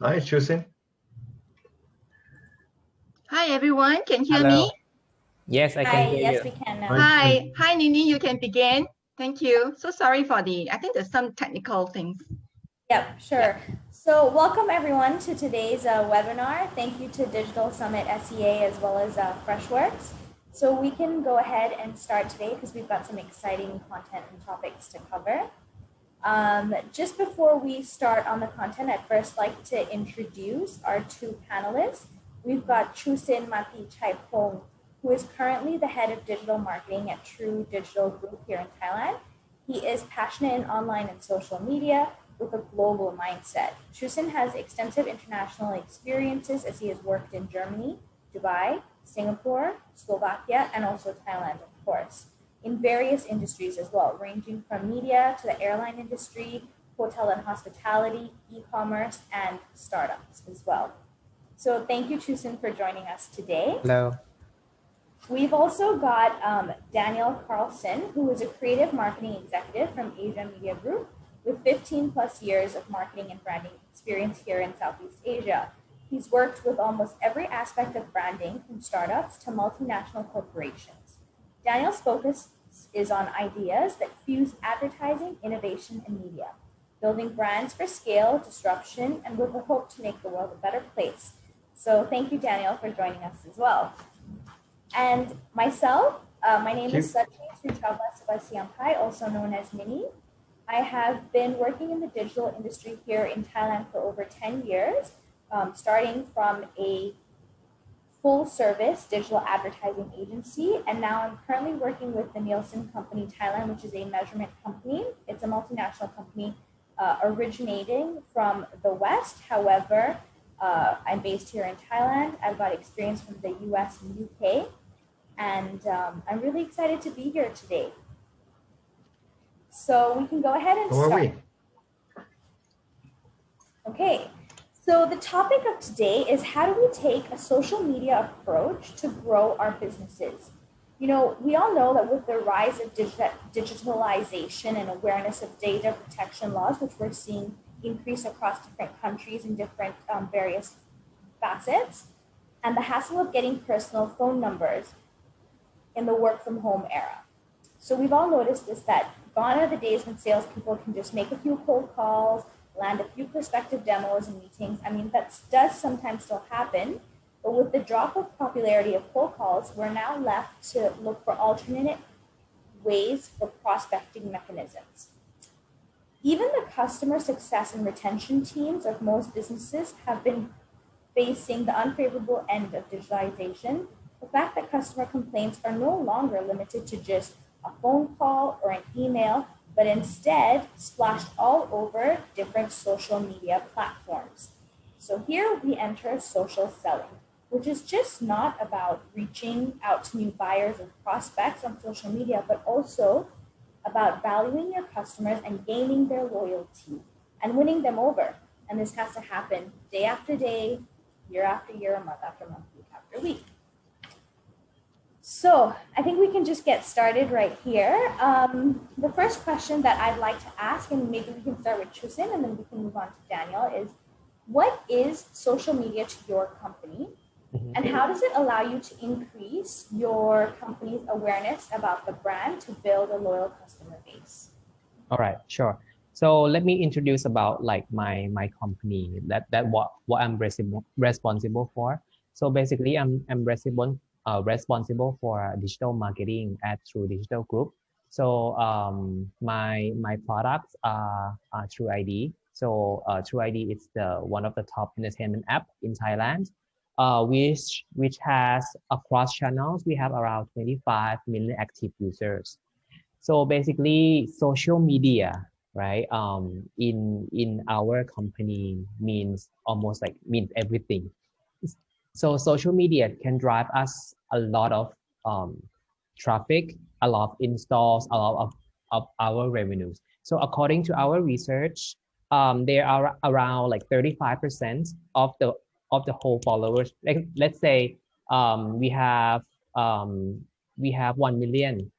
Hi, Chusin. Hi everyone, can you hear Hello. me? Yes, I Hi, can hear yes, you. we can now. Hi Nini, you can begin. Thank you. So sorry for I think there's some technical things. Yep, sure. So welcome everyone to today's webinar. Thank you to Digital Summit SEA as well as Freshworks. So we can go ahead and start today because we've got some exciting content and topics to cover. Just before we start on the content, I'd first like to introduce our two panelists. We've got Chusin Mati Chaipong, who is currently the head of digital marketing at True Digital Group here in Thailand. He is passionate in online and social media with a global mindset. Chusin has extensive international experiences as he has worked in Germany, Dubai, Singapore, Slovakia, and also Thailand, of course, in various industries as well, ranging from media to the airline industry, hotel and hospitality, e-commerce, and startups as well. So thank you, Chusin, for joining us today. Hello. We've also got Daniel Carlson, who is a creative marketing executive from Asia Media Group with 15 plus years of marketing and branding experience here in Southeast Asia. He's worked with almost every aspect of branding, from startups to multinational corporations. Daniel's focus is on ideas that fuse advertising, innovation, and media, building brands for scale, disruption, and with the hope to make the world a better place. So thank you, Daniel, for joining us as well. And myself, my name is Satchi Suchava Sivasiampai, also known as Nini. I have been working in the digital industry here in Thailand for over 10 years, starting from a full-service digital advertising agency, and now I'm currently working with the Nielsen Company Thailand, which is a measurement company. It's a multinational company originating from the West. However, I'm based here in Thailand. I've got experience from the US and UK, and I'm really excited to be here today. So we can go ahead and start. How are we? Okay, so the topic of today is how do we take a social media approach to grow our businesses? You know, we all know that with the rise of digitalization and awareness of data protection laws, which we're seeing increase across different countries in different various facets, and the hassle of getting personal phone numbers in the work from home era. So we've all noticed this, that gone are the days when salespeople can just make a few cold calls, land a few prospective demos and meetings. I mean, that does sometimes still happen, but with the drop of popularity of cold calls, we're now left to look for alternate ways for prospecting mechanisms. Even the customer success and retention teams of most businesses have been facing the unfavorable end of digitalization. The fact that customer complaints are no longer limited to just a phone call or an email, but instead splashed all over different social media platforms. So here we enter social selling, which is just not about reaching out to new buyers or prospects on social media, but also about valuing your customers and gaining their loyalty and winning them over. And this has to happen day after day, year after year, month after month, week after week. So I think we can just get started right here. The first question that I'd like to ask, and maybe we can start with Chusin and then we can move on to Daniel, is what is social media to your company? And how does it allow you to increase your company's awareness about the brand to build a loyal customer base? All right, sure. So let me introduce about like my company, that what I'm responsible for. So basically, I'm responsible for digital marketing at True Digital Group. So my products are True ID. So True ID is one of the top entertainment app in Thailand, which has across channels we have around 25 million active users. So basically, social media, right? In our company means everything. So social media can drive us a lot of traffic, a lot of installs, a lot of our revenues. So according to our research, there are around like 35% of the whole followers. Like let's say we have 1 million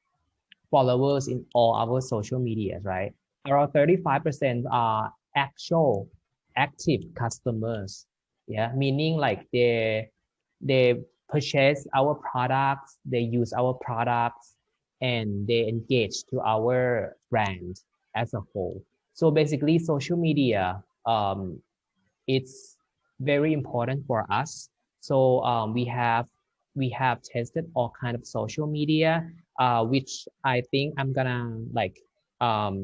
followers in all our social media, right? Around 35% are actual active customers. Yeah, meaning like they purchase our products, they use our products, and they engage to our brand as a whole. So basically, social media, it's very important for us. So we have tested all kind of social media, which I think I'm gonna like.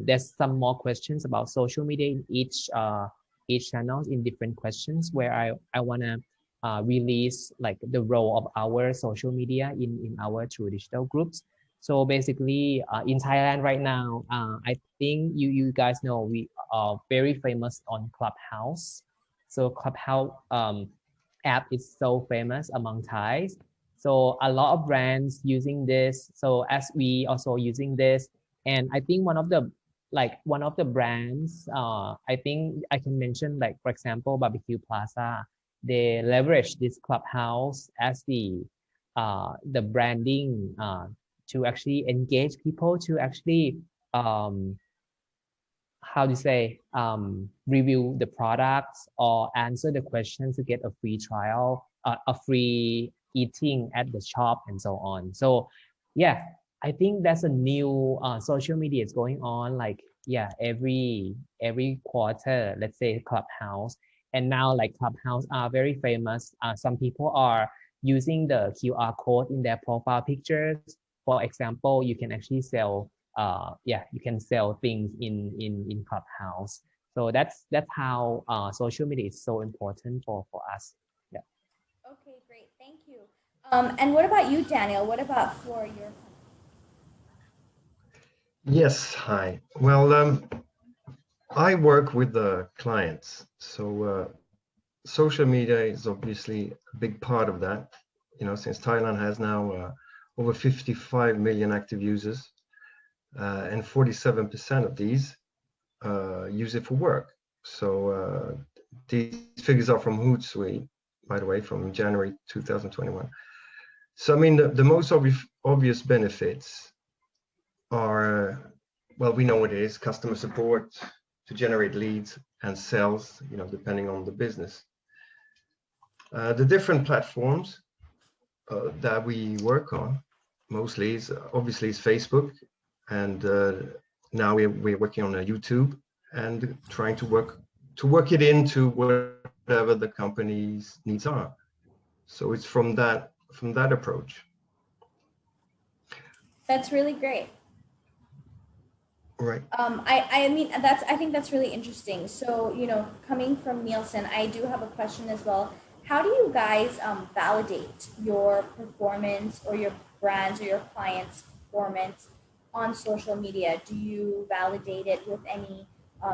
There's some more questions about social media in each channel in different questions where I wanna release like the role of our social media in our true digital groups. So basically, in Thailand right now, I think you guys know we are very famous on Clubhouse. So Clubhouse app is so famous among Thais. So a lot of brands using this. So as we also using this, and I think one of the brands, I think I can mention like for example, Barbecue Plaza. They leverage this Clubhouse as the branding to actually engage people to actually how to say review the products or answer the questions to get a free trial, a free eating at the shop and so on. So yeah, I think that's a new social media is going on like yeah every quarter, let's say Clubhouse. And now like Clubhouse are very famous. Some people are using the QR code in their profile pictures. For example, you can actually sell you can sell things in Clubhouse. So that's how social media is so important for us. Yeah. Okay, great, thank you. And what about you, Daniel? What about for your? Yes, hi. Well, I work with the clients, so social media is obviously a big part of that. You know, since Thailand has now over 55 million active users, and 47% of these use it for work. So these figures are from Hootsuite, by the way, from January 2021. So I mean, the most obvious benefits are, well, we know what it is: customer support to generate leads and sales, you know, depending on the business. The different platforms that we work on mostly is obviously is Facebook, and now we're working on a YouTube and trying to work it into whatever the company's needs are. So it's from that approach. That's really great. Right. I mean, I think that's really interesting. So, you know, coming from Nielsen, I do have a question as well. How do you guys validate your performance or your brands or your clients' performance on social media? Do you validate it with any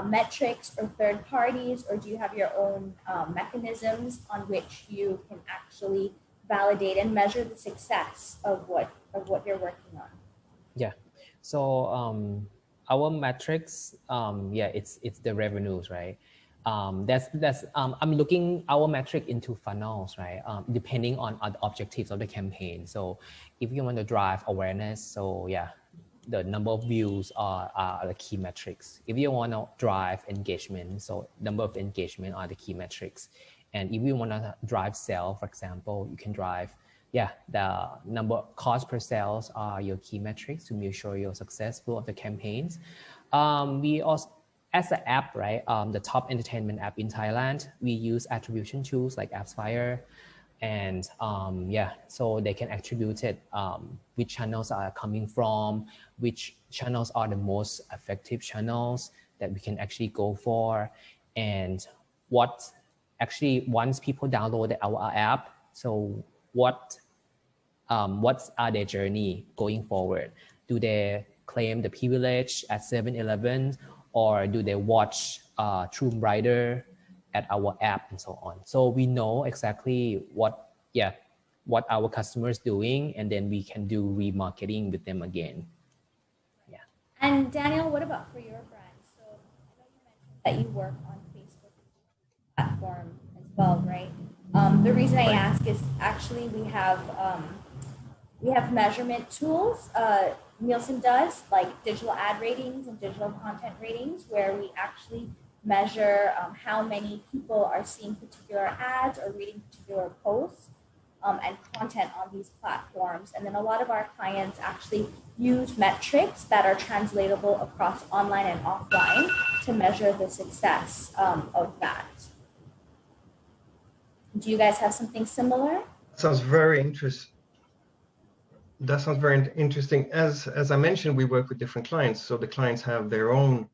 metrics or third parties, or do you have your own mechanisms on which you can actually validate and measure the success of what you're working on? Yeah. So our metrics, it's the revenues, right? I'm looking our metric into funnels, right? Depending on the objectives of the campaign. So if you want to drive awareness, so yeah, the number of views are the key metrics. If you want to drive engagement, so number of engagement are the key metrics. And if you want to drive sale, for example, you can drive, the number cost per sales are your key metrics to make sure you're successful of the campaigns. We also, as an app, right, the top entertainment app in Thailand, we use attribution tools like AppsFire, and so they can attribute it, which channels are coming from, which channels are the most effective channels that we can actually go for, and what actually once people download our app, so what are their journey going forward? Do they claim the privilege at 7-Eleven, or do they watch Tomb Raider at our app and so on? So we know exactly what our customers doing, and then we can do remarketing with them again. Yeah. And Daniel, what about for your brand? So I know you mentioned that you work on Facebook platform as well, right? The reason I ask is actually we have measurement tools. Nielsen does, like digital ad ratings and digital content ratings, where we actually measure how many people are seeing particular ads or reading particular posts and content on these platforms. And then a lot of our clients actually use metrics that are translatable across online and offline to measure the success of that. Do you guys have something similar? Sounds very interesting. That sounds very interesting. As I mentioned, we work with different clients, so the clients have their own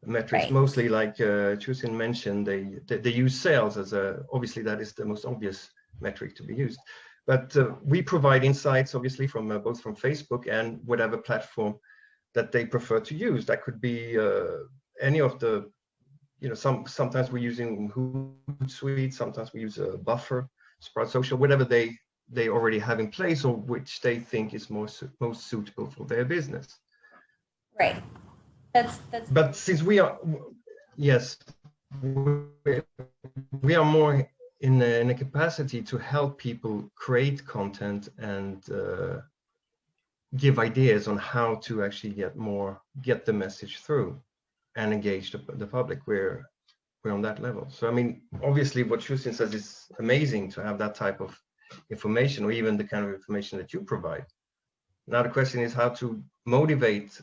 metrics. Right. Mostly, like Chusin mentioned, they use sales as obviously that is the most obvious metric to be used. But we provide insights, obviously, from both from Facebook and whatever platform that they prefer to use. That could be any of the, sometimes we're using Hootsuite, sometimes we use a Buffer, Sprout Social, whatever they already have in place or which they think is most suitable for their business. Right. That's. But since we are, yes, we are more in a capacity to help people create content and give ideas on how to actually get the message through and engage the public. We're on that level. So I mean, obviously, what Chusin says is amazing to have that type of information, or even the kind of information that you provide. Now the question is how to motivate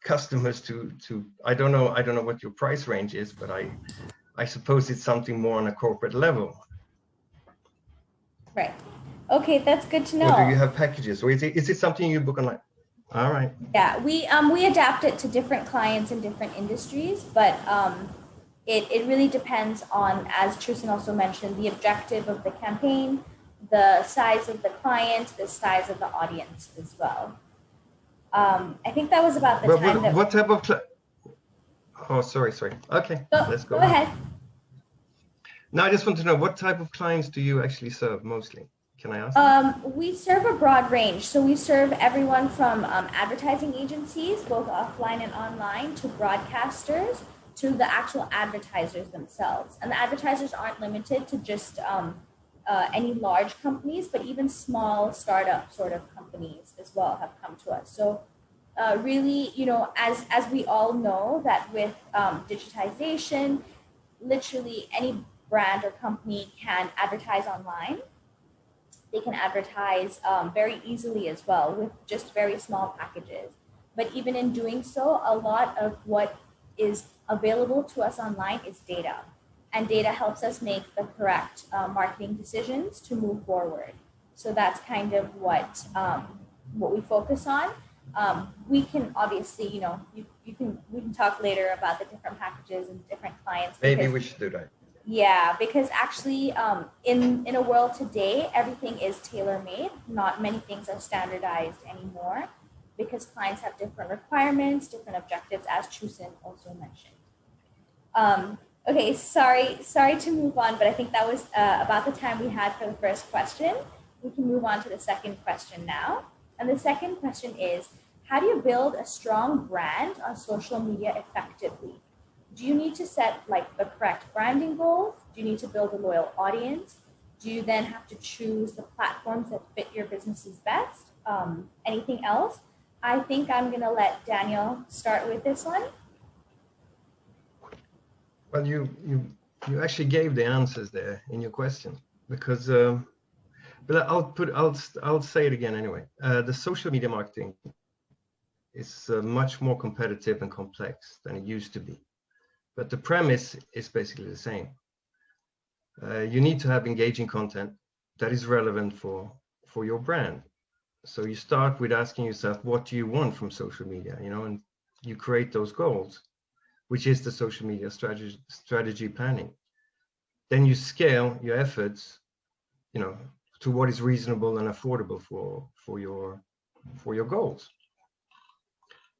customers to I don't know what your price range is, but I suppose it's something more on a corporate level. Right. Okay, that's good to know. Or do you have packages, or is it something you book online? All right. Yeah, we adapt it to different clients in different industries, but it really depends on, as Chusin also mentioned, the objective of the campaign, the size of the client, the size of the audience as well. I think that was about the time that. What type of? Oh, sorry. Okay, let's go. Go ahead. Now I just want to know, what type of clients do you actually serve mostly? Can I ask? We serve a broad range. So we serve everyone from advertising agencies, both offline and online, to broadcasters, to the actual advertisers themselves. And the advertisers aren't limited to just any large companies, but even small startup sort of companies as well have come to us. So really, as we all know that with digitization, literally any brand or company can advertise online. They can advertise very easily as well with just very small packages. But even in doing so, a lot of what is available to us online is data. And data helps us make the correct marketing decisions to move forward. So that's kind of what we focus on. We can obviously, we can talk later about the different packages and different clients. Maybe we should do that. Yeah, because actually in a world today, everything is tailor-made. Not many things are standardized anymore because clients have different requirements, different objectives, as Chusin also mentioned. Okay, sorry to move on, but I think that was about the time we had for the first question. We can move on to the second question now. And the second question is, how do you build a strong brand on social media effectively? Do you need to set the correct branding goals? Do you need to build a loyal audience? Do you then have to choose the platforms that fit your businesses best? Anything else? I think I'm going to let Daniel start with this one. Well, you actually gave the answers there in your question, because but I'll say it again anyway. The social media marketing is much more competitive and complex than it used to be. But the premise is basically the same. You need to have engaging content that is relevant for your brand. So you start with asking yourself, what do you want from social media? And you create those goals, which is the social media strategy planning. Then you scale your efforts, to what is reasonable and affordable for your goals.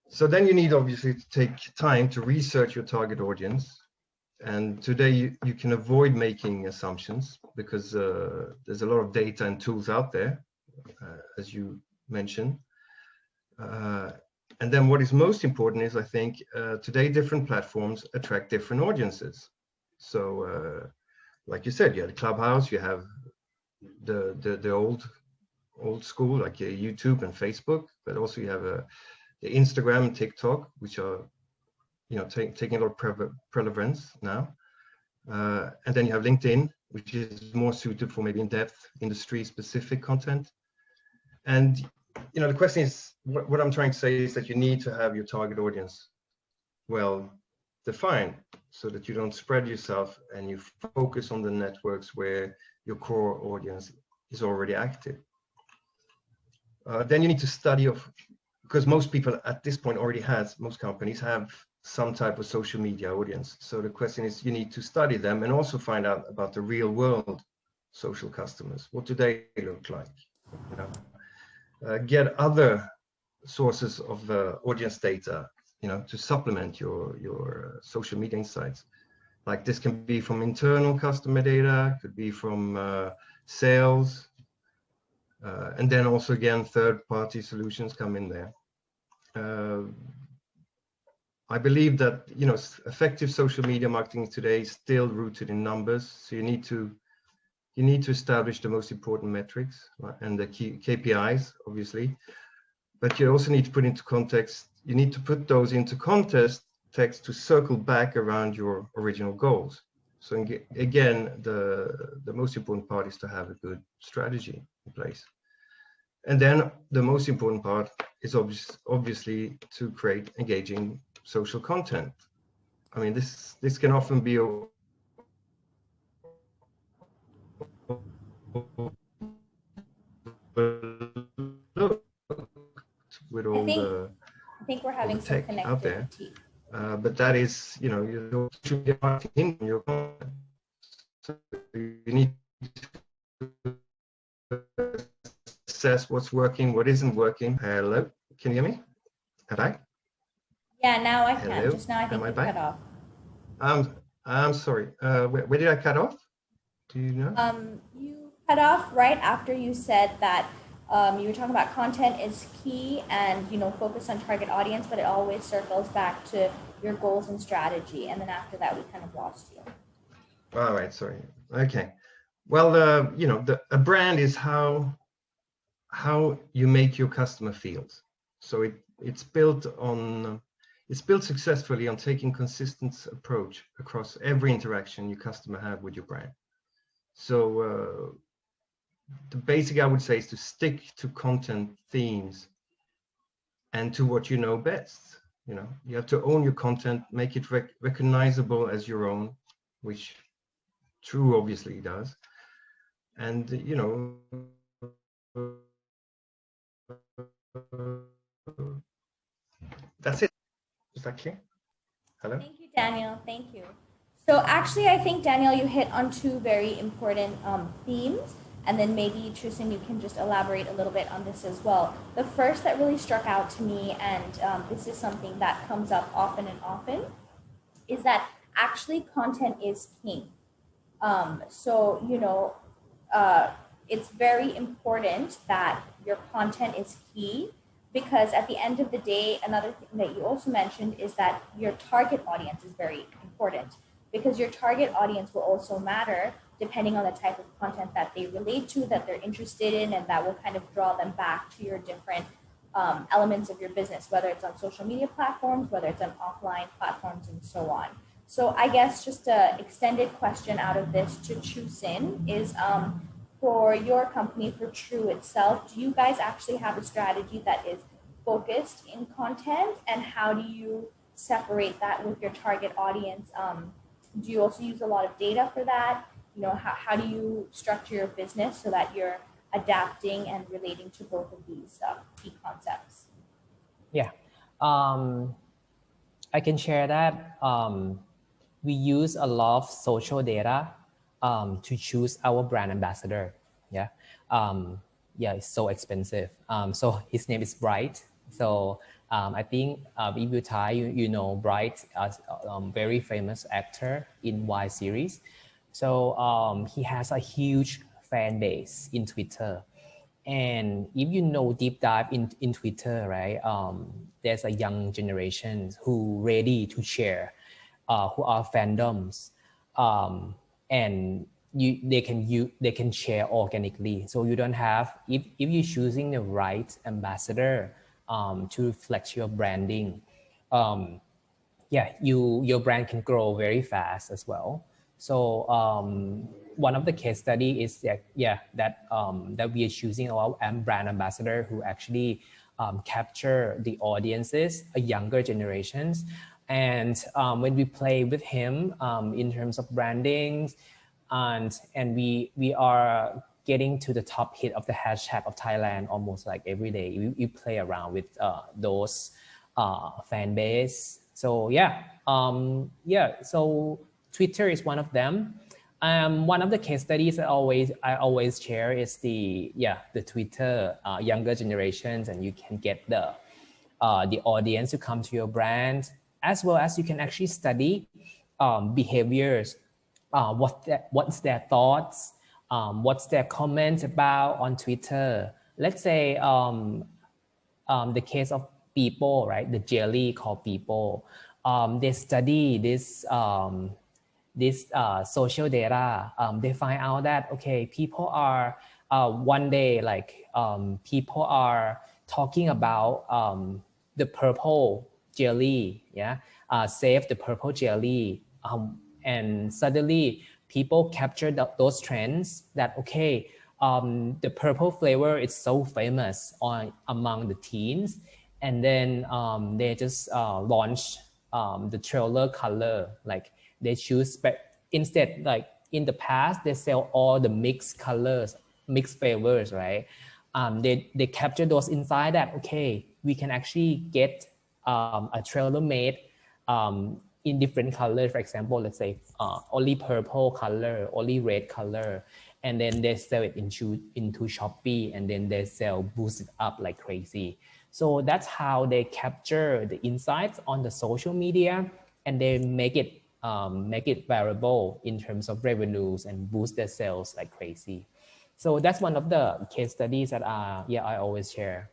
So then you need obviously to take time to research your target audience. And today you can avoid making assumptions because there's a lot of data and tools out there, as you mentioned. And then what is most important is, I think, today different platforms attract different audiences. So like you said, you have Clubhouse, you have the old school, like YouTube and Facebook, but also you have the Instagram and TikTok, which are, taking a lot of prevalence now. And then you have LinkedIn, which is more suited for maybe in-depth industry-specific content. And the question is, what I'm trying to say is that you need to have your target audience well defined, so that you don't spread yourself and you focus on the networks where your core audience is already active. Then you need to study because most people at this point most companies have some type of social media audience. So the question is, you need to study them and also find out about the real world social customers. What do they look like? Get other sources of audience data, to supplement your social media insights. Like this can be from internal customer data, could be from sales, and then also again third-party solutions come in there. I believe that effective social media marketing today is still rooted in numbers. So you need to establish the most important metrics and the key KPIs, obviously, but you also need to put into context. You need to put those into context to circle back around your original goals. So again, the most important part is to have a good strategy in place. And then the most important part is obviously to create engaging social content. I mean, this can often be with all I think we're having some tech out there, connectivity. but that is, your social media marketing in your content. So you need to assess what's working, what isn't working. Hello, can you hear me? Am I? Yeah, now I Hello? can. Just now I think Am I you back? cut off. I'm sorry. Where did I cut off? Do you know? You cut off right after you said that you were talking about content is key and focus on target audience, but it always circles back to your goals and strategy. And then after that, we kind of lost you. All right, sorry. Okay. Well, a brand is how you make your customer feel. So it's built successfully on taking consistent approach across every interaction your customer have with your brand. So the basic, I would say, is to stick to content themes and to what you know best. You have to own your content, make it recognizable as your own, which True obviously does. And that's it. Is that clear? Hello? Thank you, Daniel. Thank you. So actually, I think, Daniel, you hit on two very important themes. And then maybe, Tristan, you can just elaborate a little bit on this as well. The first that really struck out to me, and this is something that comes up often and often, is that actually content is king. It's very important that your content is key, because at the end of the day, another thing that you also mentioned is that your target audience is very important, because your target audience will also matter depending on the type of content that they relate to, that they're interested in, and that will kind of draw them back to your different elements of your business, whether it's on social media platforms, whether it's on offline platforms, and so on. So I guess just an extended question out of this to Chusin is, for your company, for True itself, do you guys actually have a strategy that is focused in content, and how do you separate that with your target audience? Do you also use a lot of data for that? How do you structure your business so that you're adapting and relating to both of these key concepts? Yeah, I can share that we use a lot of social data to choose our brand ambassador. Yeah, it's so expensive. So his name is Bright. So I think if you Thai, you know Bright as very famous actor in Y series. So he has a huge fan base in Twitter. And if deep dive in Twitter, right, there's a young generation who ready to share, who are fandoms, and they can share organically. So you don't have, if you're choosing the right ambassador to reflect your branding, yeah, your brand can grow very fast as well. So one of the case study is that we are choosing our brand ambassador who actually capture the audiences, younger generations. And when we play with him in terms of branding, and we are getting to the top hit of the hashtag of Thailand almost like every day. We play around with those fan base. So so Twitter is one of them. One of the case studies I always share is the Twitter younger generations, and you can get the audience to come to your brand, as well as you can actually study behaviors, what's their thoughts, what's their comments about on Twitter. Let's say the case of people, right? The jelly called people. They study this social data. They find out that okay, people are one day people are talking about the purple jelly, save the purple jelly, and suddenly people capture those trends that okay, the purple flavor is so famous among the teens, and then they just launch the trailer color. Like they choose instead, like in the past they sell all the mixed colors, mixed flavors, right? They capture those inside that okay, we can actually get a trailer made in different colors. For example, let's say only purple color, only red color, and then they sell it into Shopee, and then they boost it up like crazy. So that's how they capture the insights on the social media, and they make it variable in terms of revenues and boost their sales like crazy. So that's one of the case studies that I always share.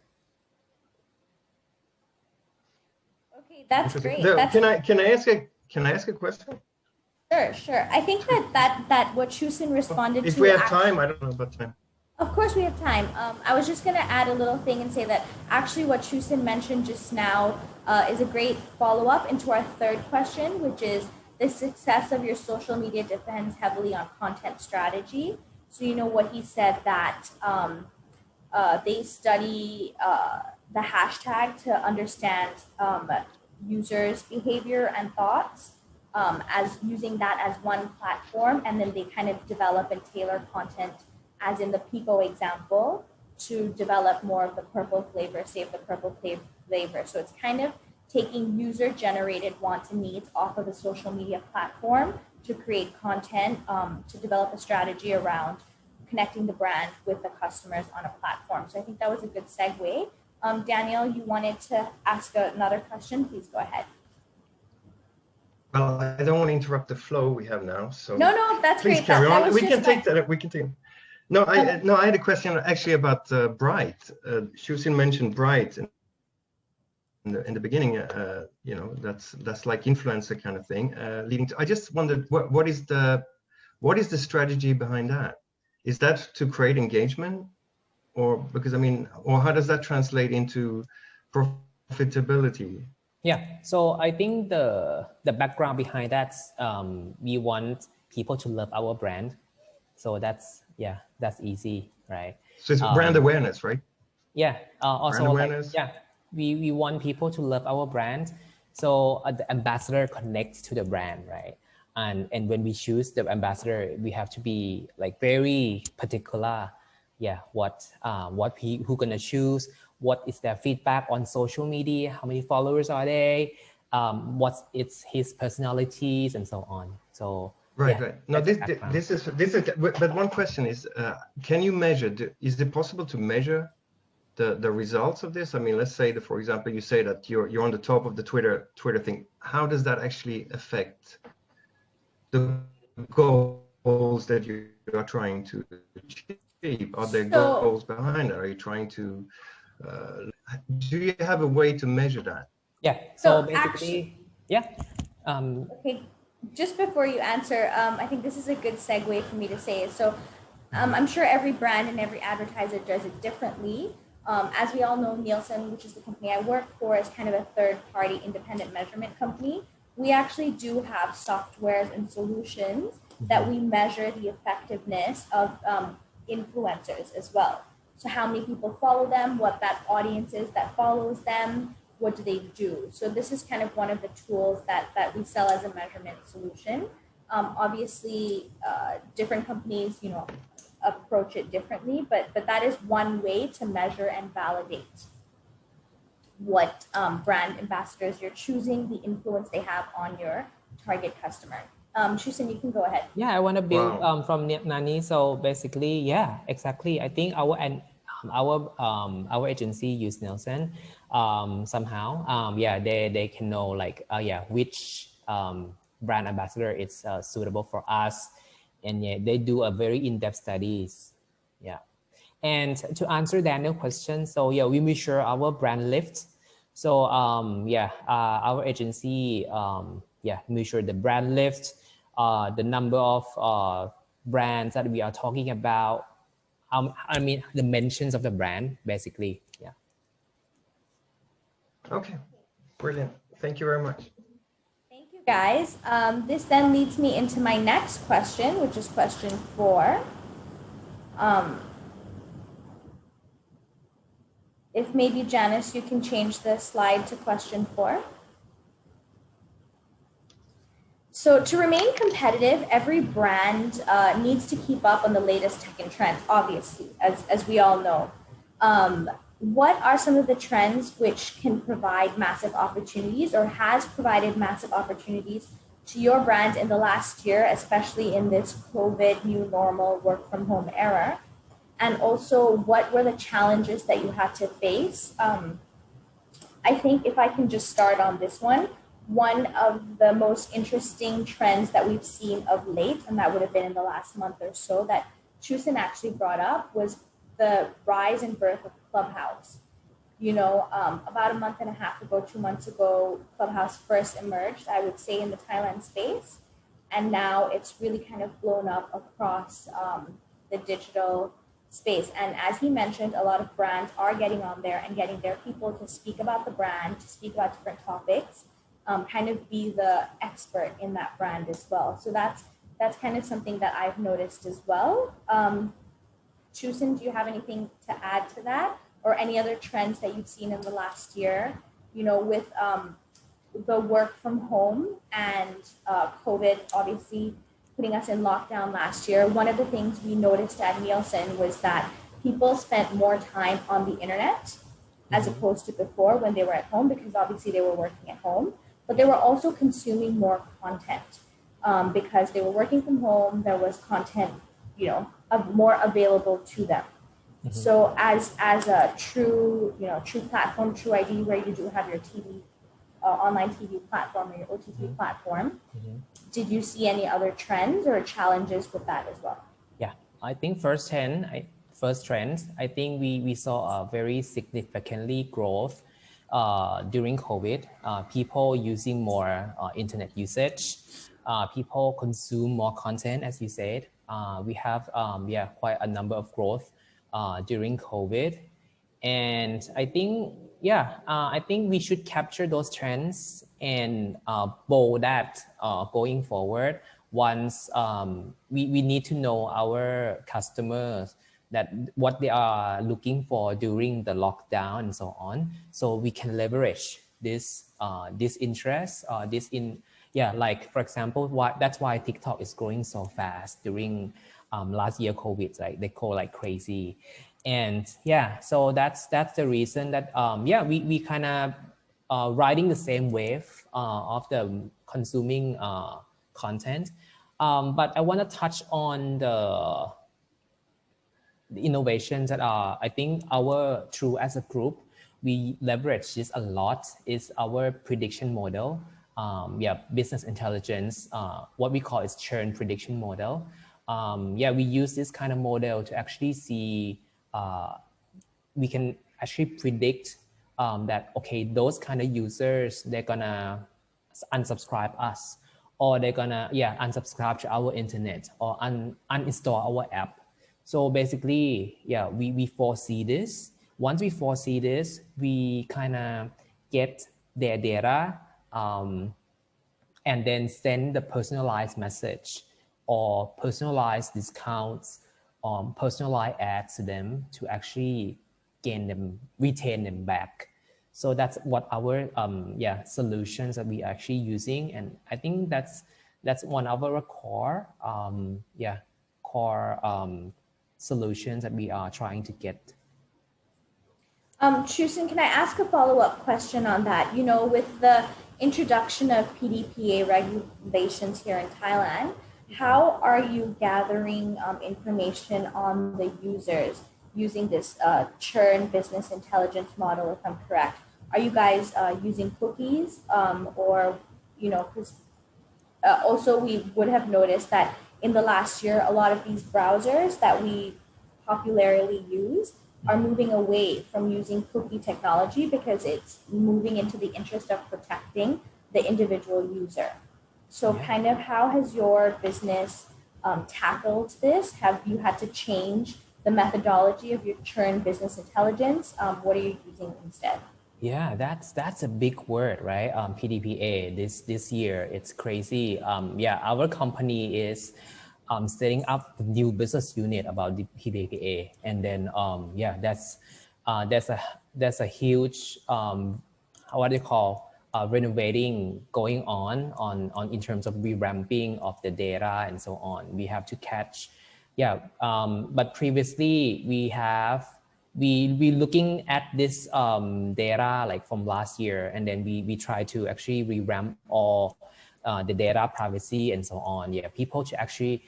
Okay, that's great. Can I ask a question? Sure. I think that what Chusin responded to. If we have time, I don't know about time. Of course we have time. I was just going to add a little thing and say that actually what Chusin mentioned just now is a great follow-up into our third question, which is the success of your social media depends heavily on content strategy. So what he said that they study the hashtag to understand users' behavior and thoughts, as using that as one platform, and then they kind of develop and tailor content, as in the Pico example, to develop more of the purple flavor, save the purple flavor. So it's kind of taking user-generated wants and needs off of the social media platform to create content, to develop a strategy around connecting the brand with the customers on a platform. So I think that was a good segue. Daniel, you wanted to ask another question? Please go ahead. Well, I don't want to interrupt the flow we have now. So no, that's please great. Carry on. We can take that. We can take. No, I had a question actually about Bright. Shusin mentioned Bright in the beginning. That's like influencer kind of thing. Leading to. I just wondered what is the strategy behind that? Is that to create engagement, or how does that translate into profitability? Yeah, so I think the background behind that, we want people to love our brand. So that's easy, right? So it's brand awareness, right? Yeah, also brand awareness. We want people to love our brand. So the ambassador connects to the brand, right? And when we choose the ambassador, we have to be like very particular. Yeah, who gonna choose? What is their feedback on social media? How many followers are they? What's his personalities and so on. So right. No, this is. But one question is, can you measure? Is it possible to measure the results of this? Let's say that, for example, you say that you're on the top of the Twitter thing. How does that actually affect the goals that you are trying to achieve? Are there goals behind it? Are you trying to? Do you have a way to measure that? Yeah. So basically, Okay. Just before you answer, I think this is a good segue for me to say it. So I'm sure every brand and every advertiser does it differently. As we all know, Nielsen, which is the company I work for, is kind of a third-party independent measurement company. we actually do have softwares and solutions that we measure the effectiveness of influencers as well. So how many people follow them, what that audience is that follows them, what do they do? So this is kind of one of the tools that we sell as a measurement solution. Obviously, different companies, you know, approach it differently, but that is one way to measure and validate what brand ambassadors you're choosing, the influence they have on your target customer. Shusin, you can go ahead. Yeah, I want to build from Nani. So basically, yeah, exactly. I think our agency use Nielsen somehow. Yeah, they can know like which brand ambassador is suitable for us, and yeah, they do a very in-depth studies. Yeah, and to answer Daniel's question, so yeah, we measure our brand lift. So our agency measure the brand lift, the number of brands that we are talking about. I mean the mentions of the brand basically. Yeah. Okay, brilliant. Thank you very much. Thank you, guys. This then leads me into my next question, which is question 4. If maybe Janice, you can change the slide to question 4. So to remain competitive, every brand needs to keep up on the latest tech and trends, obviously, as we all know. What are some of the trends which can provide massive opportunities or has provided massive opportunities to your brand in the last year, especially in this COVID new normal work from home era? And also, what were the challenges that you had to face? I think if I can just start on this one of the most interesting trends that we've seen of late, and that would have been in the last month or so, that Chusin actually brought up, was the rise and birth of Clubhouse. You know, about a month and a half ago, 2 months ago, Clubhouse first emerged, I would say, in the Thailand space. And now it's really kind of blown up across the digital space. And as he mentioned, a lot of brands are getting on there and getting their people to speak about the brand, to speak about different topics, kind of be the expert in that brand as well. So that's kind of something that I've noticed as well. Chusin, do you have anything to add to that, or any other trends that you've seen in the last year, you know, with the work from home and COVID obviously putting us in lockdown last year? One of the things we noticed at Nielsen was that people spent more time on the internet as opposed to before when they were at home, because obviously they were working at home, but they were also consuming more content because they were working from home. There was content, you know, more available to them. So as a true platform, true ID, where you do have your TV, online TV platform, or your OTT platform, did you see any other trends or challenges with that as well? Yeah, I think first trends, I think we saw a very significantly growth during COVID. People using more internet usage, people consume more content, as you said. We have quite a number of growth during COVID, and I think I think we should capture those trends and bold that going forward. Once we need to know our customers, that what they are looking for during the lockdown and so on, so we can leverage this interest, like for example, that's why TikTok is growing so fast during last year COVID, like they go like crazy. And so that's the reason that we kind of riding the same wave of the consuming content. But I want to touch on the innovations that I think as a group, we leverage this a lot, is our prediction model. Business intelligence, what we call is churn prediction model. We use this kind of model to actually see, we can actually predict that, okay, those kind of users, they're gonna unsubscribe us, or they're gonna unsubscribe to our internet, or uninstall our app. So basically, we foresee this. Once we foresee this, we kind of get their data, and then send the personalized message or personalized discounts or personalized ads to them to actually retain them back. So that's what our solutions that we are actually using, and I think that's one of our core solutions that we are trying to get. Chusin, can I ask a follow-up question on that? You know, with the introduction of PDPA regulations here in Thailand, how are you gathering information on the users using this churn business intelligence model, if I'm correct? Are you guys using cookies or, you know, because also we would have noticed that in the last year, a lot of these browsers that we popularly use are moving away from using cookie technology because it's moving into the interest of protecting the individual user. So kind of how has your business tackled this? Have you had to change the methodology of your churn business intelligence? What are you using instead? Yeah, that's a big word, right? PDPA this year, it's crazy. Our company is setting up the new business unit about the PDPA, and then that's a huge what do you call renovating going on in terms of revamping of the data and so on. We have to catch, but previously we looking at this data like from last year, and then we try to actually revamp all the data privacy and so on. People should actually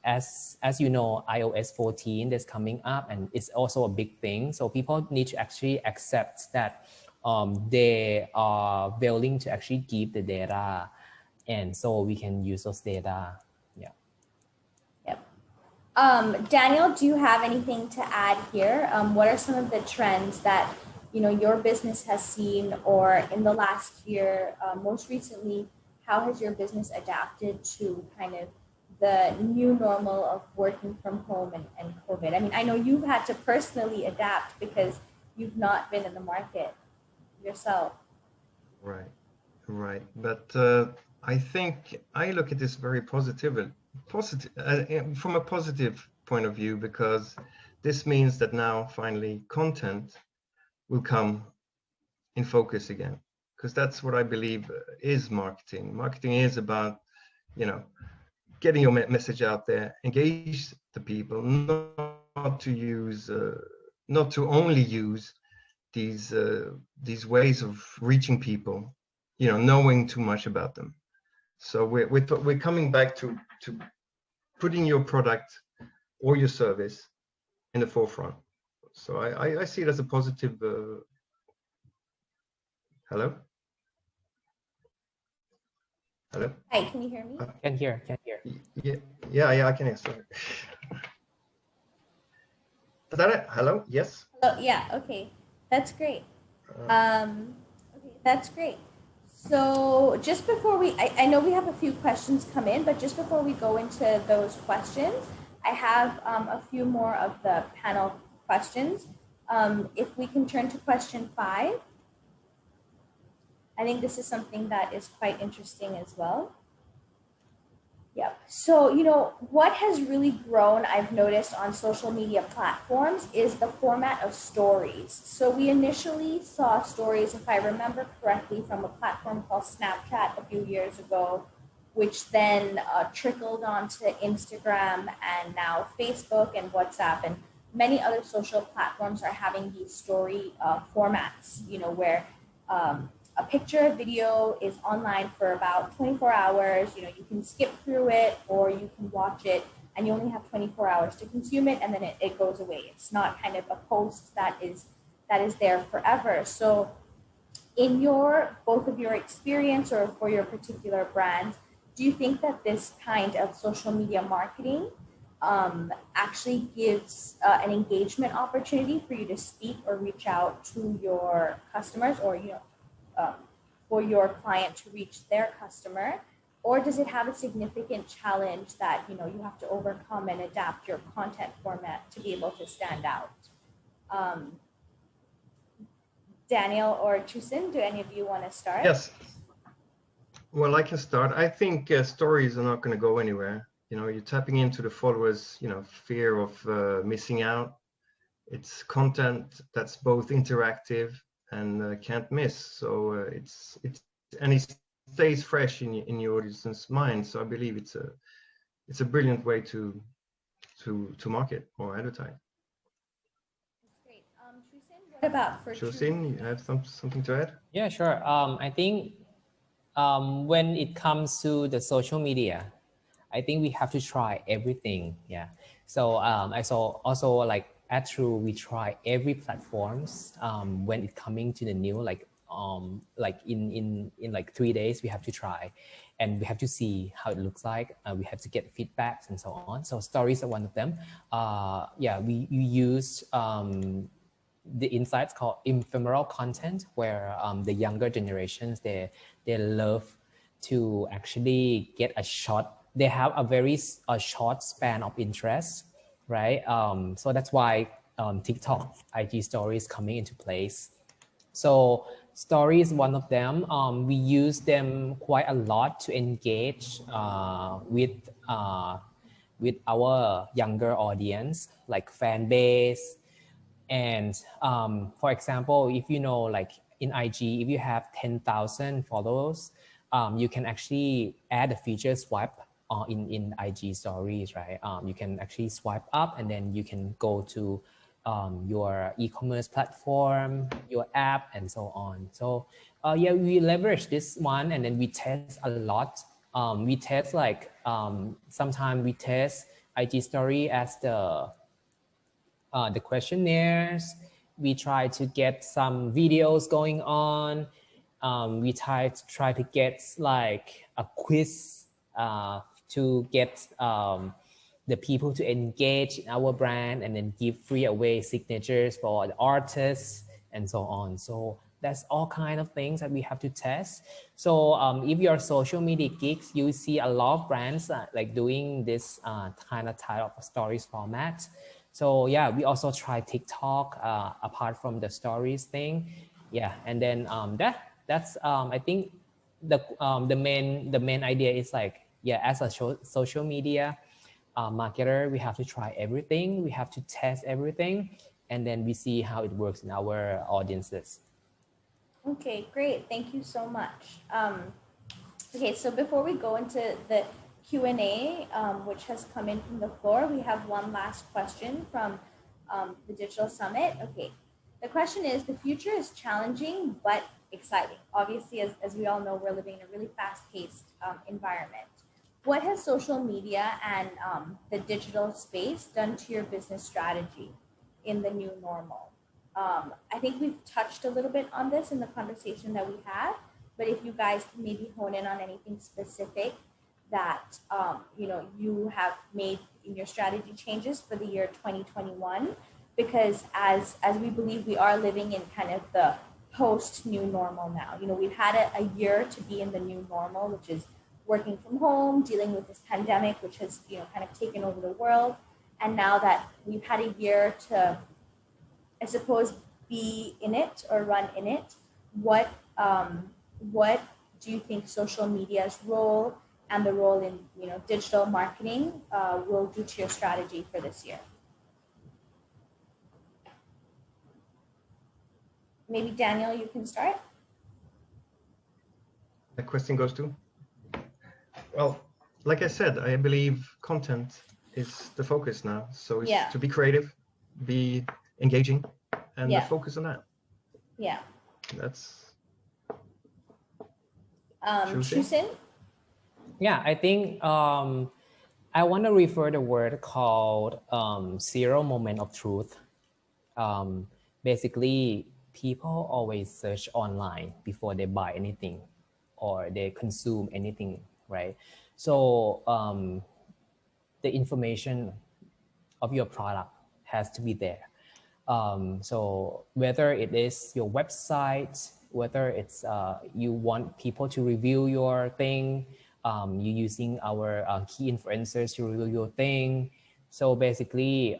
as you know, iOS 14 is coming up, and it's also a big thing. So people need to actually accept that they are willing to actually give the data, and so we can use those data. Daniel, do you have anything to add here? What are some of the trends that your business has seen, or in the last year, most recently, how has your business adapted to kind of the new normal of working from home and COVID? I mean, I know you've had to personally adapt because you've not been in the market yourself. Right. But I think I look at this very positive from a positive point of view, because this means that now finally content will come in focus again, because that's what I believe is marketing. Marketing is about, getting your message out there, engage the people, not to only use these ways of reaching people, knowing too much about them. So we're coming back to putting your product or your service in the forefront. So I see it as a positive. Hello? Hello? Hi, can you hear me? Can hear. Yeah, I can hear. Sorry. Is that it? Hello? Yes? Hello, yeah, okay. That's great. Okay, that's great. So just before I know we have a few questions come in, but just before we go into those questions, I have a few more of the panel questions. If we can turn to question 5. I think this is something that is quite interesting as well. Yep. So, what has really grown, I've noticed on social media platforms, is the format of stories. So we initially saw stories, if I remember correctly, from a platform called Snapchat a few years ago, which then trickled onto Instagram and now Facebook and WhatsApp, and many other social platforms are having these story formats, where a picture, a video is online for about 24 hours. You can skip through it or you can watch it, and you only have 24 hours to consume it, and then it goes away. It's not kind of a post that is there forever. So in both of your experience or for your particular brands, do you think that this kind of social media marketing actually gives an engagement opportunity for you to speak or reach out to your customers, or for your client to reach their customer? Or does it have a significant challenge that you have to overcome and adapt your content format to be able to stand out? Daniel or Chusin, do any of you want to start? Yes. Well, I can start. I think stories are not going to go anywhere. You're tapping into the followers, fear of missing out. It's content that's both interactive and can't miss. So and it stays fresh in your audience's mind. So I believe it's a brilliant way to market or advertise. That's great. Shusin, what about for Shusin, you have something to add? Yeah, sure. I think when it comes to the social media, I think we have to try everything. Yeah. So I saw also like at True, we try every platforms when it coming to the new like in like 3 days we have to try, and we have to see how it looks like. We have to get feedbacks and so on. So stories are one of them. Yeah, we use the insights called ephemeral content, where the younger generations they love to actually get a short. They have a very short span of interest, right? So that's why TikTok, IG stories coming into place. So story is one of them. We use them quite a lot to engage with our younger audience, like fan base. And for example, if like in IG, if you have 10,000 followers, you can actually add a feature swipe in IG stories, right? You can actually swipe up and then you can go to your e-commerce platform, your app, and so on. So yeah, we leverage this one and then we test a lot. We test like sometimes we test IG story as the questionnaires. We try to get some videos going on. We try to get like a quiz to get the people to engage in our brand and then give free away signatures for the artists and so on. So that's all kind of things that we have to test. So if you're social media geeks, you see a lot of brands like doing this kind of type of stories format. So yeah, we also try TikTok apart from the stories thing. Yeah, and then that's I think the main idea is like, yeah, as a social media marketer, we have to try everything. We have to test everything, and then we see how it works in our audiences. Okay, great. Thank you so much. Okay, so before we go into the Q&A, which has come in from the floor, we have one last question from the Digital Summit. Okay, the question is, the future is challenging but exciting. Obviously, as we all know, we're living in a really fast-paced environment. What has social media and the digital space done to your business strategy in the new normal? I think we've touched a little bit on this in the conversation that we had, but if you guys can maybe hone in on anything specific that you have made in your strategy changes for the year 2021, because as we believe we are living in kind of the post new normal now. We've had a year to be in the new normal, which is working from home, dealing with this pandemic, which has kind of taken over the world. And now that we've had a year to, I suppose, be in it or run in it, what do you think social media's role and the role in digital marketing will do to your strategy for this year? Maybe Daniel, you can start. The question goes to? Well, like I said, I believe content is the focus now. So it's to be creative, be engaging, and focus on that. Yeah. That's Shusin? Yeah, I think I want to refer the word called zero moment of truth. Basically, people always search online before they buy anything or they consume anything, right? So the information of your product has to be there. So whether it is your website, whether it's you want people to review your thing, you using our key influencers to review your thing. So basically,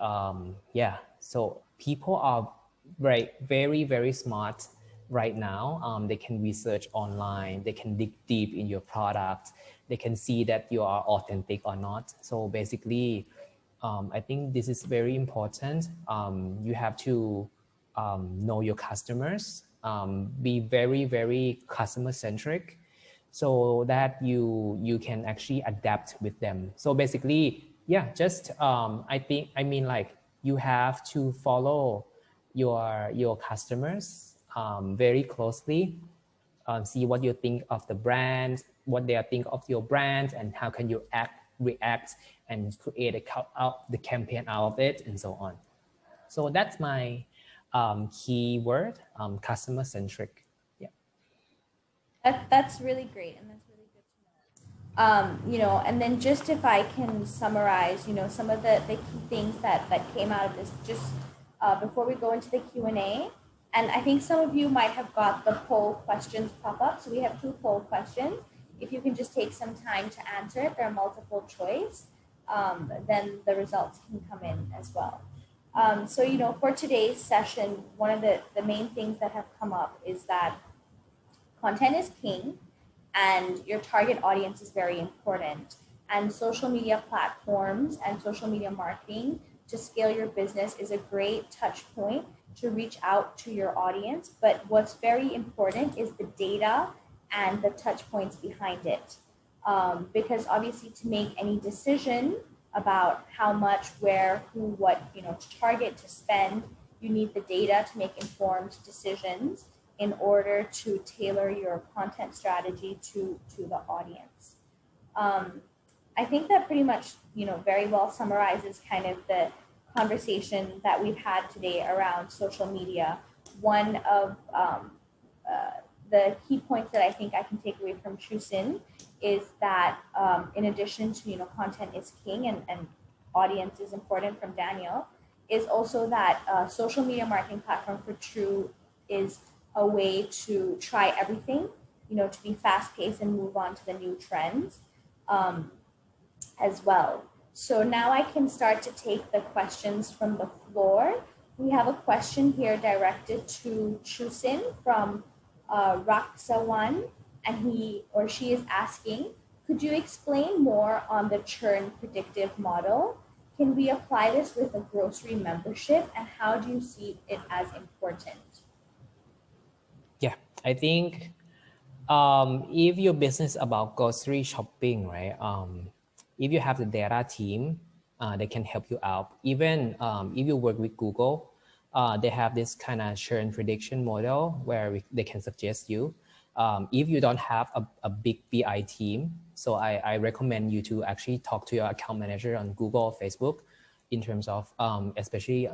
so people are very, very smart right now. They can research online, they can dig deep in your product, they can see that you are authentic or not. So basically, I think this is very important. You have to know your customers, be very, very customer centric, so that you can actually adapt with them. So basically, yeah, just I mean like you have to follow your customers very closely, see what you think of the brand, what they think of your brand, and how can you react and create the campaign out of it, and so on. So that's my key word, customer centric. Yeah. That's really great, and that's really good to know. You know, and then just if I can summarize, you know, some of the key things that came out of this, just before we go into the Q&A, and I think some of you might have got the poll questions pop up. So we have 2 poll questions. If you can just take some time to answer it, they're multiple choice, then the results can come in as well. So, you know, for today's session, one of the main things that have come up is that content is king and your target audience is very important. And social media platforms and social media marketing to scale your business is a great touch point to reach out to your audience. But what's very important is the data and the touch points behind it. Because obviously to make any decision about how much, where, who, what, you know, to target, to spend, you need the data to make informed decisions in order to tailor your content strategy to the audience. I think that pretty much, you know, very well summarizes kind of the conversation that we've had today around social media. One of the key points that I think I can take away from Chusin is that in addition to, you know, content is king and audience is important from Daniel, is also that social media marketing platform for True is a way to try everything, you know, to be fast paced and move on to the new trends as well. So now I can start to take the questions from the floor. We have a question here directed to Chusin from Raksawan, and he or she is asking, could you explain more on the churn predictive model? Can we apply this with a grocery membership, and how do you see it as important? Yeah, I think if your business is about grocery shopping, right? If you have the data team, they can help you out. Even if you work with Google, they have this kind of churn prediction model where they can suggest you. If you don't have a big BI team, so I recommend you to actually talk to your account manager on Google or Facebook in terms of, especially,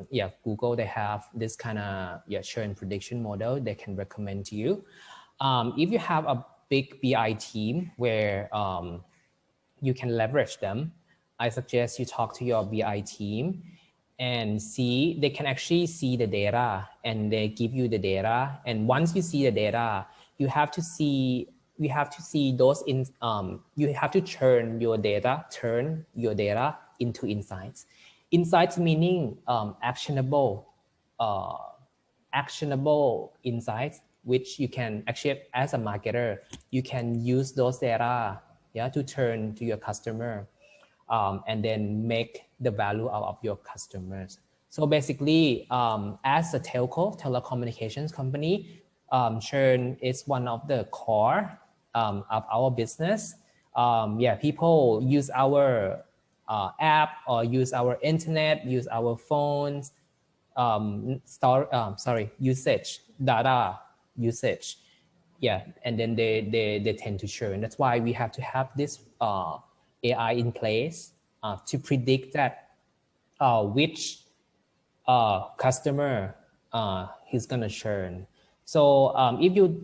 Google, they have this kind of churn prediction model they can recommend to you. If you have a big BI team where you can leverage them, I suggest you talk to your BI team and see, they can actually see the data and they give you the data. And once you see the data, you have to see those in, you have to turn your data into insights. Insights meaning actionable insights, which you can actually, as a marketer, you can use those data to turn to your customer and then make the value out of your customers. So basically, as a telecommunications company, churn is one of the core of our business. People use our app or use our internet, use our phones, data usage. And then they tend to churn. That's why we have to have this AI in place to predict that which customer is gonna churn. So if you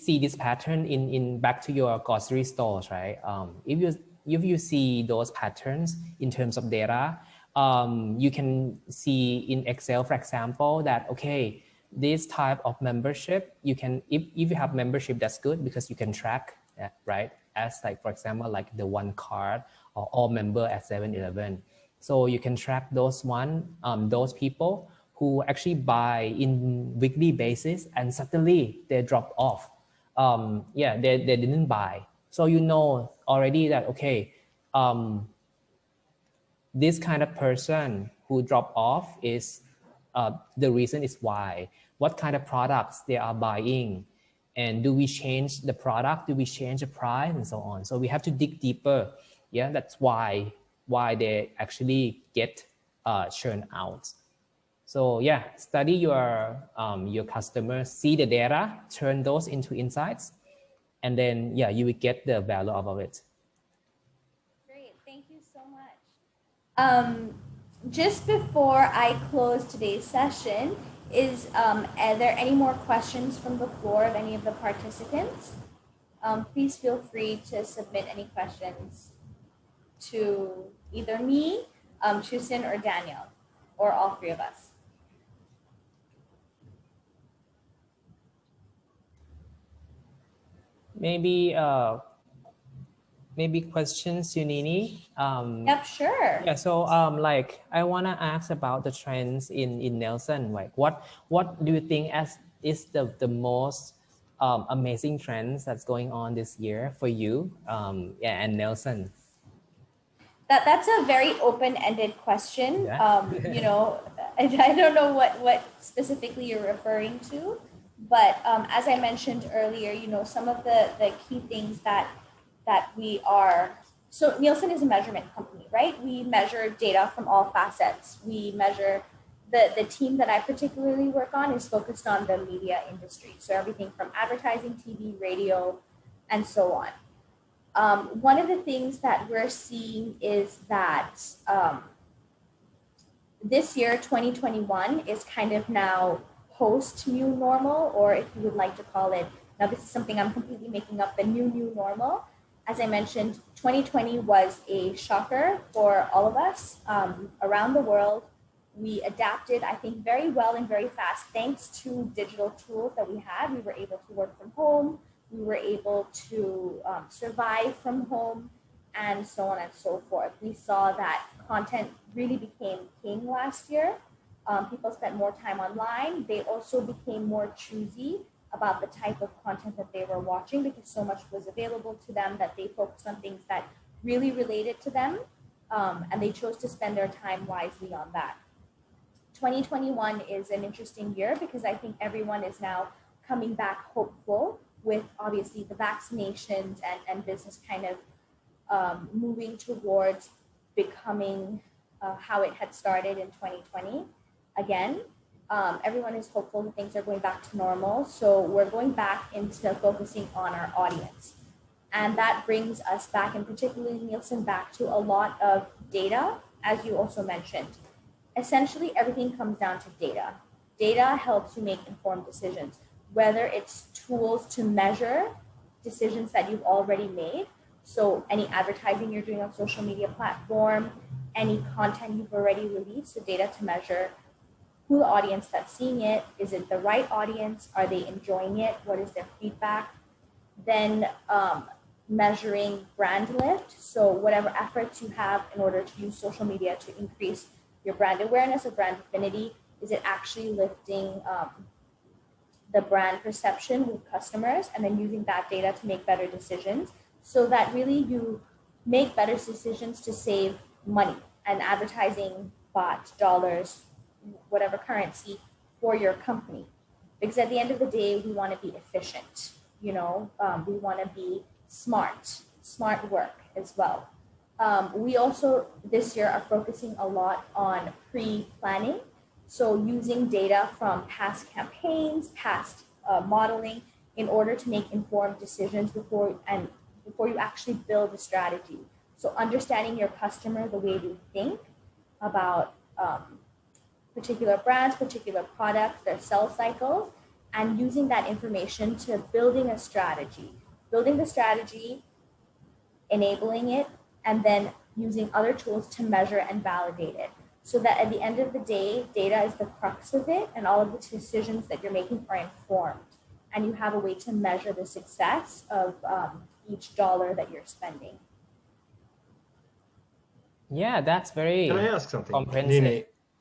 see this pattern in back to your grocery stores, right? If you see those patterns in terms of data, you can see in Excel, for example, that okay, this type of membership, you can, if you have membership, that's good because you can track that, right? As like, for example, like the one card or all member at 7-Eleven. So you can track those people who actually buy in weekly basis and suddenly they drop off. Yeah, they didn't buy. So you know already that, okay, this kind of person who drop off is, the reason is why. What kind of products they are buying, and do we change the product? Do we change the price and so on? So we have to dig deeper. Yeah, that's why they actually get churned out. So yeah, study your customers, see the data, turn those into insights, and then yeah, you will get the value out of it. Great, thank you so much. Just before I close today's session, are there any more questions from the floor of any of the participants? Please feel free to submit any questions to either me, Chusin, or Daniel, or all three of us. Maybe questions, Yunini? Yep, sure. Yeah, so like I wanna ask about the trends in Nelson. Like what do you think is the most amazing trends that's going on this year for you? Yeah, and Nelson. That's a very open-ended question. Yeah. You know, I don't know what specifically you're referring to, but as I mentioned earlier, you know, some of the key things that we are, so Nielsen is a measurement company, right? We measure data from all facets. We measure, the team that I particularly work on is focused on the media industry. So everything from advertising, TV, radio, and so on. One of the things that we're seeing is that this year, 2021, is kind of now post new normal, or if you would like to call it, now this is something I'm completely making up, the new normal. As I mentioned, 2020 was a shocker for all of us around the world. We adapted, I think, very well and very fast. Thanks to digital tools that we had, we were able to work from home. We were able to survive from home, and so on and so forth. We saw that content really became king last year. People spent more time online. They also became more choosy about the type of content that they were watching because so much was available to them that they focused on things that really related to them, and they chose to spend their time wisely on that. 2021 is an interesting year because I think everyone is now coming back hopeful with obviously the vaccinations and business kind of moving towards becoming how it had started in 2020 again. Everyone is hopeful that things are going back to normal. So we're going back into focusing on our audience. And that brings us back, and particularly Nielsen, back to a lot of data, as you also mentioned. Essentially, everything comes down to data. Data helps you make informed decisions, whether it's tools to measure decisions that you've already made. So any advertising you're doing on social media platform, any content you've already released, so data to measure who the audience that's seeing it, is it the right audience? Are they enjoying it? What is their feedback? Then measuring brand lift. So whatever efforts you have in order to use social media to increase your brand awareness or brand affinity, is it actually lifting the brand perception with customers, and then using that data to make better decisions so that really you make better decisions to save money and advertising, bot, dollars, whatever currency for your company. Because at the end of the day, we want to be efficient, you know, we want to be smart work as well. We also this year are focusing a lot on pre-planning. So using data from past campaigns, past modeling in order to make informed decisions before you actually build a strategy. So understanding your customer, the way they think about particular brands, particular products, their sales cycles, and using that information to building a strategy, building the strategy, enabling it, and then using other tools to measure and validate it. So that at the end of the day, data is the crux of it, and all of the decisions that you're making are informed. And you have a way to measure the success of each dollar that you're spending. Yeah, that's very Can I ask something? comprehensive.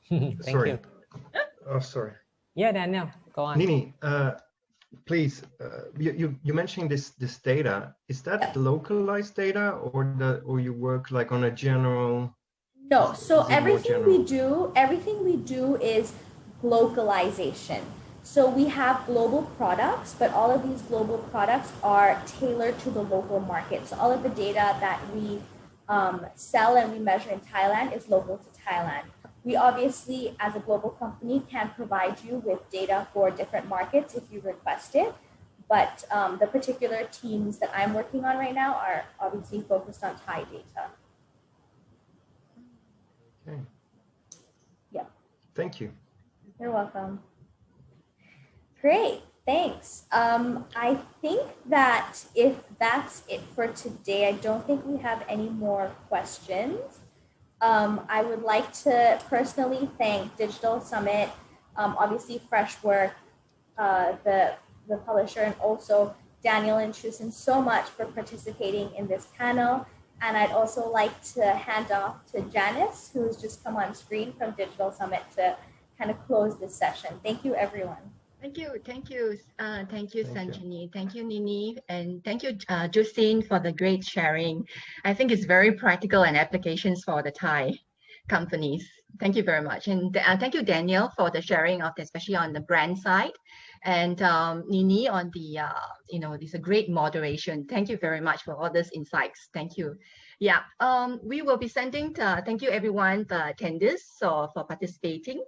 Nini, Thank sorry. you. Oh, sorry. Yeah, Daniel, go on. Nini, please, you mentioned this data. Is that localized data or you work like on a general? No, so is it more everything we do is localization. So we have global products, but all of these global products are tailored to the local market. So all of the data that we sell and we measure in Thailand is local to Thailand. We obviously, as a global company, can provide you with data for different markets if you request it. But the particular teams that I'm working on right now are obviously focused on Thai data. Okay. Yeah. Thank you. You're welcome. Great, thanks. I think that if that's it for today, I don't think we have any more questions. I would like to personally thank Digital Summit, obviously Freshwork, the publisher, and also Daniel and Chusin so much for participating in this panel. And I'd also like to hand off to Janice, who's just come on screen from Digital Summit, to kind of close this session. Thank you, everyone. Thank you, Sanjini. Thank you, Nini, and thank you, Justine, for the great sharing. I think it's very practical and applications for the Thai companies. Thank you very much, and thank you, Daniel, for the sharing of, especially on the brand side, and Nini on the this a great moderation. Thank you very much for all these insights. Thank you. Yeah, we will be sending. Thank you, everyone, the attendees, for participating.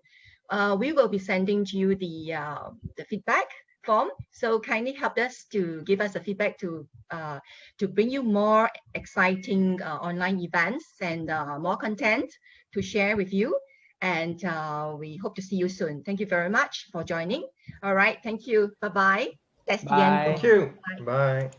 We will be sending you the feedback form. So kindly help us to give us a feedback to bring you more exciting online events and more content to share with you. And we hope to see you soon. Thank you very much for joining. All right. Thank you. Bye-bye. That's the end. Thank you. Bye.